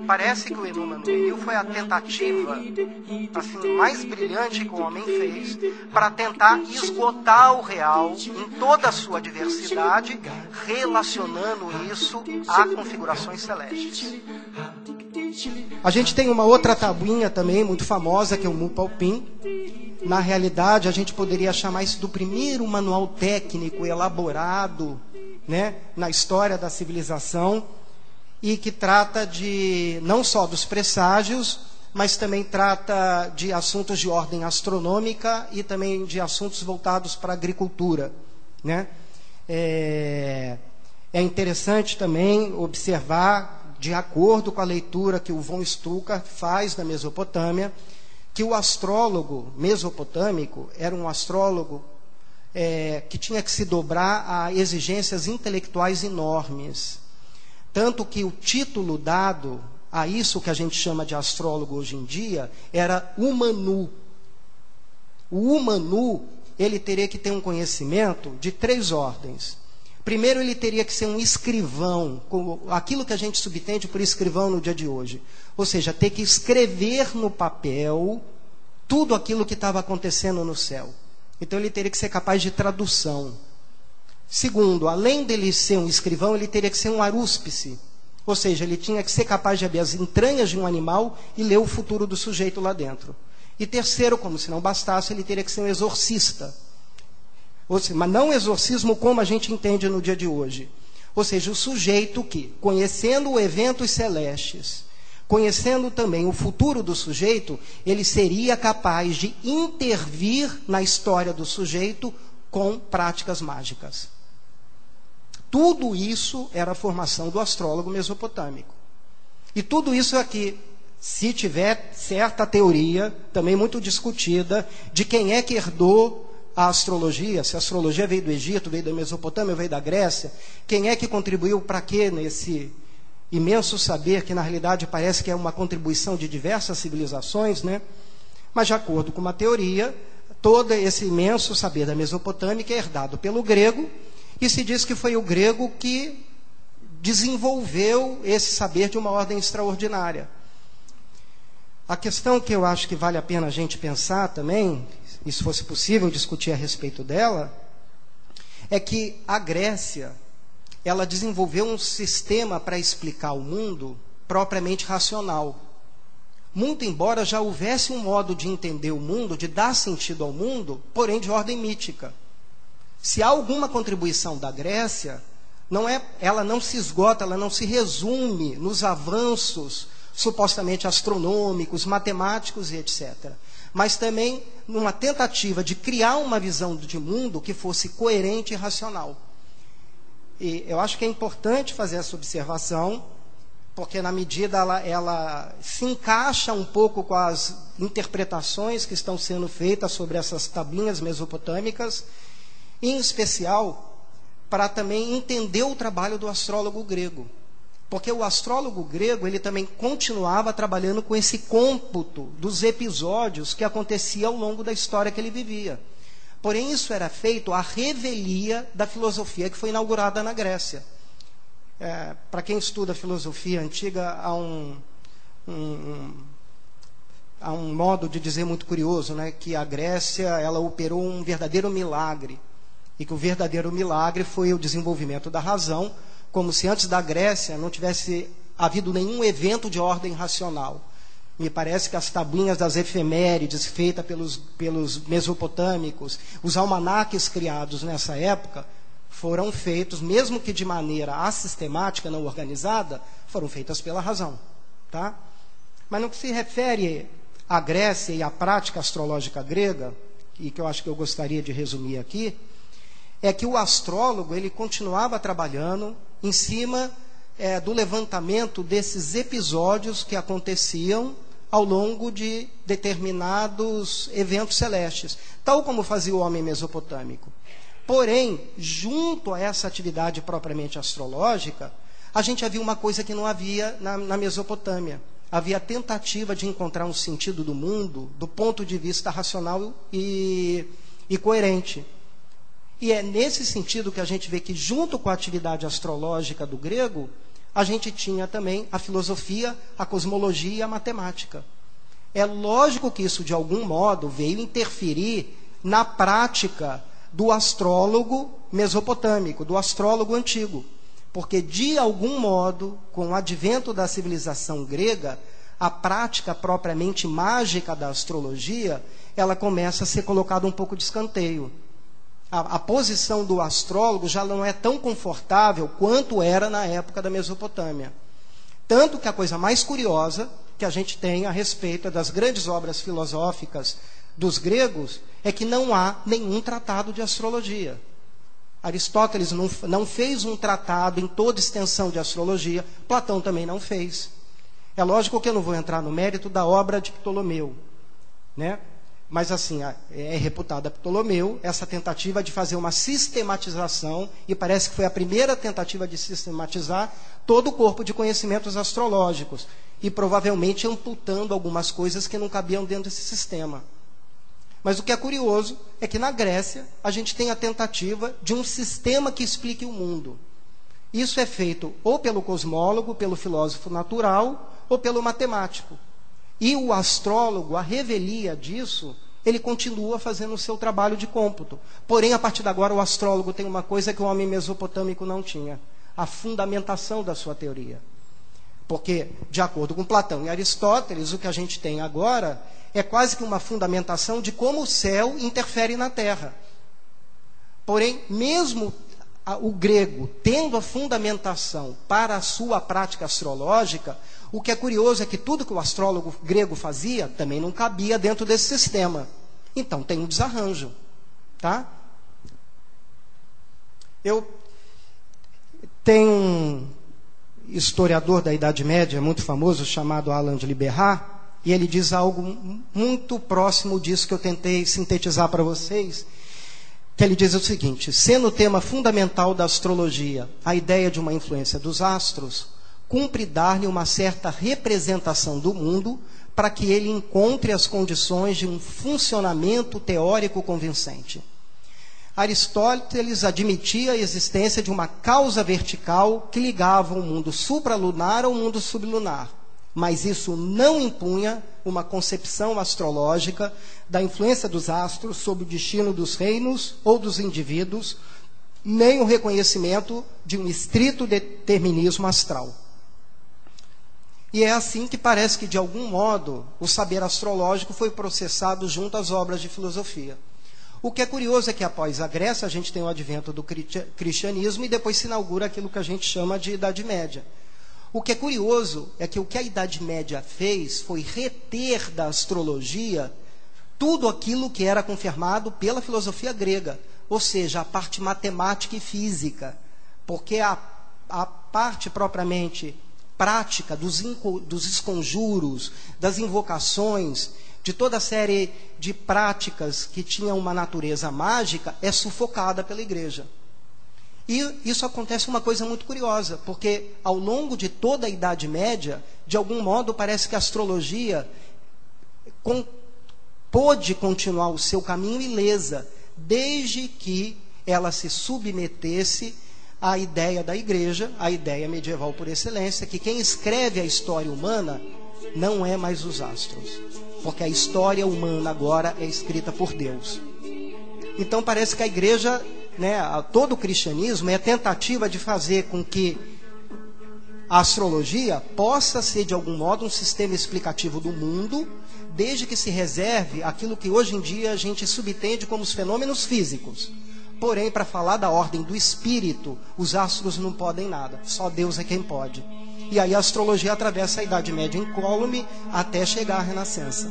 Parece que o Enuma Elihu foi a tentativa assim, mais brilhante que o homem fez para tentar esgotar o real em toda a sua diversidade, relacionando isso a configurações celestes. A gente tem uma outra tabuinha também muito famosa, que é o Mupalpin. Na realidade, a gente poderia chamar isso do primeiro manual técnico elaborado, né, na história da civilização, e que trata de não só dos presságios, mas também trata de assuntos de ordem astronômica e também de assuntos voltados para a agricultura, né? É interessante também observar, de acordo com a leitura que o von Stucker faz da Mesopotâmia, que o astrólogo mesopotâmico era um astrólogo que tinha que se dobrar a exigências intelectuais enormes. Tanto que o título dado a isso que a gente chama de astrólogo hoje em dia era Umanu. O Umanu, ele teria que ter um conhecimento de 3 ordens. Primeiro, ele teria que ser um escrivão, aquilo que a gente subentende por escrivão no dia de hoje. Ou seja, ter que escrever no papel tudo aquilo que estava acontecendo no céu. Então, ele teria que ser capaz de tradução. Segundo, além dele ser um escrivão, ele teria que ser um arúspice. Ou seja, ele tinha que ser capaz de abrir as entranhas de um animal e ler o futuro do sujeito lá dentro. E terceiro, como se não bastasse, ele teria que ser um exorcista. Ou seja, mas não exorcismo como a gente entende no dia de hoje. Ou seja, o sujeito que, conhecendo eventos celestes, conhecendo também o futuro do sujeito, ele seria capaz de intervir na história do sujeito com práticas mágicas. Tudo isso era a formação do astrólogo mesopotâmico. E tudo isso aqui, se tiver certa teoria, também muito discutida, de quem é que herdou a astrologia, se a astrologia veio do Egito, veio da Mesopotâmia, veio da Grécia, quem é que contribuiu para quê nesse imenso saber, que na realidade parece que é uma contribuição de diversas civilizações, né? Mas de acordo com uma teoria, todo esse imenso saber da Mesopotâmia é herdado pelo grego, e se diz que foi o grego que desenvolveu esse saber de uma ordem extraordinária. A questão que eu acho que vale a pena a gente pensar também, e se fosse possível discutir a respeito dela, é que a Grécia, ela desenvolveu um sistema para explicar o mundo propriamente racional. Muito embora já houvesse um modo de entender o mundo, de dar sentido ao mundo, porém de ordem mítica. Se há alguma contribuição da Grécia, ela não se esgota, ela não se resume nos avanços supostamente astronômicos, matemáticos e etc. Mas também numa tentativa de criar uma visão de mundo que fosse coerente e racional. E eu acho que é importante fazer essa observação, porque na medida ela se encaixa um pouco com as interpretações que estão sendo feitas sobre essas tabuinhas mesopotâmicas, em especial para também entender o trabalho do astrólogo grego. Porque o astrólogo grego, ele também continuava trabalhando com esse cômputo dos episódios que acontecia ao longo da história que ele vivia. Porém, isso era feito à revelia da filosofia que foi inaugurada na Grécia. Para quem estuda filosofia antiga, há um modo de dizer muito curioso, né, que a Grécia ela operou um verdadeiro milagre. E que o verdadeiro milagre foi o desenvolvimento da razão, como se antes da Grécia não tivesse havido nenhum evento de ordem racional. Me parece que as tabuinhas das efemérides feitas pelos mesopotâmicos, os almanaques criados nessa época, foram feitos, mesmo que de maneira assistemática, não organizada, foram feitas pela razão. Tá? Mas no que se refere à Grécia e à prática astrológica grega, e que eu acho que eu gostaria de resumir aqui, é que o astrólogo ele continuava trabalhando em cima do levantamento desses episódios que aconteciam ao longo de determinados eventos celestes, tal como fazia o homem mesopotâmico. Porém, junto a essa atividade propriamente astrológica, a gente havia uma coisa que não havia na Mesopotâmia. havia a tentativa de encontrar um sentido do mundo do ponto de vista racional e coerente. E é nesse sentido que a gente vê que, junto com a atividade astrológica do grego, a gente tinha também a filosofia, a cosmologia e a matemática. É lógico que isso, de algum modo, veio interferir na prática do astrólogo mesopotâmico, do astrólogo antigo. Porque, de algum modo, com o advento da civilização grega, a prática propriamente mágica da astrologia, ela começa a ser colocada um pouco de escanteio. A posição do astrólogo já não é tão confortável quanto era na época da Mesopotâmia. Tanto que a coisa mais curiosa que a gente tem a respeito das grandes obras filosóficas dos gregos é que não há nenhum tratado de astrologia. Aristóteles não fez um tratado em toda extensão de astrologia, Platão também não fez. É lógico que eu não vou entrar no mérito da obra de Ptolomeu, né? Mas assim, é reputada a Ptolomeu essa tentativa de fazer uma sistematização, e parece que foi a primeira tentativa de sistematizar todo o corpo de conhecimentos astrológicos, e provavelmente amputando algumas coisas que não cabiam dentro desse sistema. Mas o que é curioso é que na Grécia a gente tem a tentativa de um sistema que explique o mundo. Isso é feito ou pelo cosmólogo, pelo filósofo natural, ou pelo matemático. E o astrólogo, a revelia disso, ele continua fazendo o seu trabalho de cômputo. Porém, a partir de agora, o astrólogo tem uma coisa que o homem mesopotâmico não tinha: a fundamentação da sua teoria. Porque, de acordo com Platão e Aristóteles, o que a gente tem agora é quase que uma fundamentação de como o céu interfere na Terra. Porém, mesmo o grego tendo a fundamentação para a sua prática astrológica, o que é curioso é que tudo que o astrólogo grego fazia também não cabia dentro desse sistema. Então tem um desarranjo, tá? Tem um historiador da Idade Média muito famoso chamado Alain de Libérard, e ele diz algo muito próximo disso que eu tentei sintetizar para vocês, que ele diz o seguinte: sendo o tema fundamental da astrologia a ideia de uma influência dos astros, cumpre dar-lhe uma certa representação do mundo para que ele encontre as condições de um funcionamento teórico convincente. Aristóteles admitia a existência de uma causa vertical que ligava o mundo supralunar ao mundo sublunar, mas isso não impunha uma concepção astrológica da influência dos astros sobre o destino dos reinos ou dos indivíduos, nem o reconhecimento de um estrito determinismo astral. E é assim que parece que, de algum modo, o saber astrológico foi processado junto às obras de filosofia. O que é curioso é que, após a Grécia, a gente tem o advento do cristianismo e depois se inaugura aquilo que a gente chama de Idade Média. O que é curioso é que o que a Idade Média fez foi reter da astrologia tudo aquilo que era confirmado pela filosofia grega, ou seja, a parte matemática e física, porque a parte propriamente prática dos esconjuros, das invocações, de toda a série de práticas que tinham uma natureza mágica, é sufocada pela igreja. E isso acontece uma coisa muito curiosa, porque ao longo de toda a Idade Média, de algum modo parece que a astrologia pôde continuar o seu caminho ilesa, desde que ela se submetesse à ideia da igreja, a ideia medieval por excelência, que quem escreve a história humana não é mais os astros, porque a história humana agora é escrita por Deus. Então parece que a igreja, todo o cristianismo é a tentativa de fazer com que a astrologia possa ser, de algum modo, um sistema explicativo do mundo, desde que se reserve aquilo que hoje em dia a gente subentende como os fenômenos físicos. Porém, para falar da ordem do espírito, os astros não podem nada, só Deus é quem pode. E aí a astrologia atravessa a Idade Média incólume até chegar à Renascença.